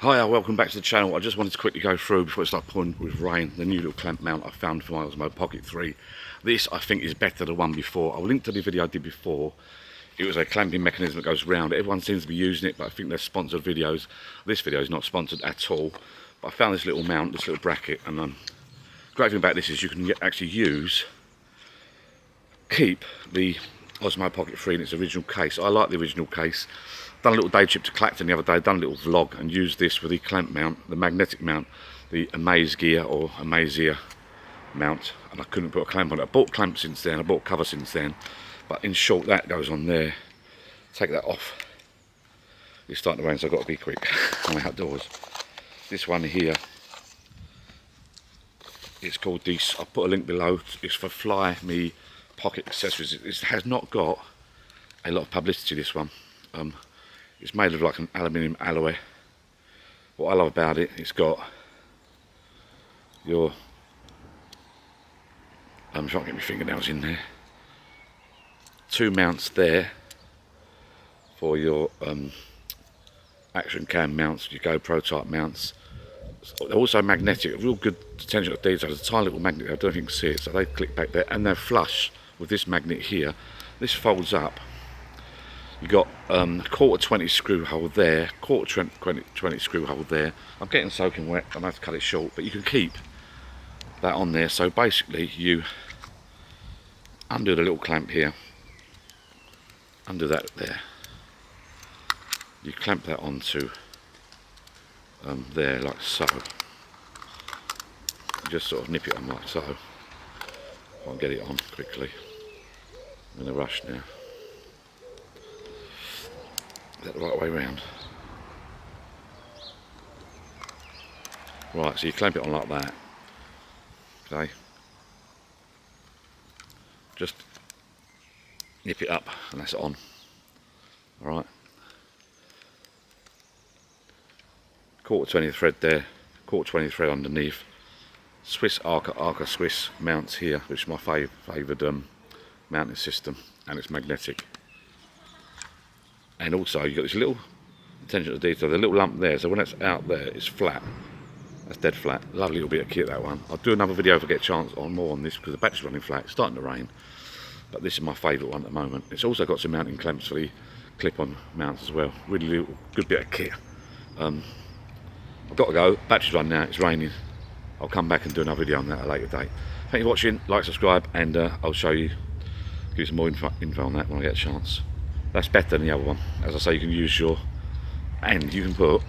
Hi, welcome back to the channel. I just wanted to quickly go through before it starts pouring with rain the new little clamp mount I found for my Osmo Pocket 3. This I think is better than the one before. I'll link to the video I did before. It was a clamping mechanism that goes round. Everyone seems to be using it, but I think they're sponsored videos. This video is not sponsored at all, but I found this little mount, this little bracket, and great thing about this is you can actually keep the Osmo Pocket 3 in its original case. I like the original case. Done a little day trip to Clacton the other day, done a little vlog and used this with the clamp mount, the magnetic mount, the Amaze Gear or Amazier mount, and I couldn't put a clamp on it. I bought clamps since then, I bought cover since then, but in short that goes on there. Take that off. It's starting to rain, so I've got to be quick. I'm outdoors. This one here, it's called this, I'll put a link below, it's for Fly Me Pocket accessories. It has not got a lot of publicity, this one. It's made of like an aluminium alloy. What I love about it, it's got your, I'm trying to get my fingernails in there, two mounts there for your action cam mounts, your GoPro type mounts. They're also magnetic, real good attention to detail. There's a tiny little magnet, I don't know if you can see it, so they click back there, and they're flush with this magnet here. This folds up. You've got a quarter 20 screw hole there, quarter 20 screw hole there. I'm getting soaking wet, I'm going to have to cut it short, but you can keep that on there. So basically you undo the little clamp here, undo that there. You clamp that onto there like so. You just sort of nip it on like so. I'll get it on quickly. I'm in a rush now. Is that the right way round? Right, so you clamp it on like that. Okay. Just nip it up and that's on. Alright. Quarter 20 thread there, quarter 20 thread underneath. Swiss Arca Swiss mounts here, which is my favoured mounting system, and it's magnetic. And also you've got this little attention to detail, the little lump there, so when it's out there it's flat. That's dead flat. Lovely little bit of kit, that one. I'll do another video if I get a chance on more on this because the battery's running flat, it's starting to rain. But this is my favourite one at the moment. It's also got some mounting clamps for the clip-on mounts as well. Really little, good bit of kit. I've got to go, battery's running out, it's raining. I'll come back and do another video on that at a later date. Thank you for watching, like, subscribe, and I'll show you, give you some more info on that when I get a chance. That's better than the other one. As I say, you can use you can put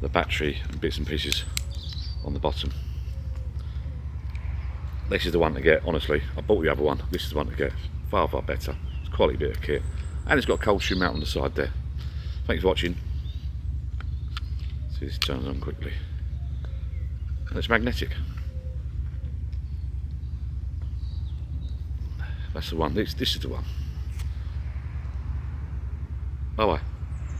the battery and bits and pieces on the bottom. This is the one to get, honestly. I bought the other one, this is the one to get. Far better. It's a quality bit of kit. And it's got a cold shoe mount on the side there. Thanks for watching. See, this turns on quickly. And it's magnetic. That's the one, this is the one. Bye bye.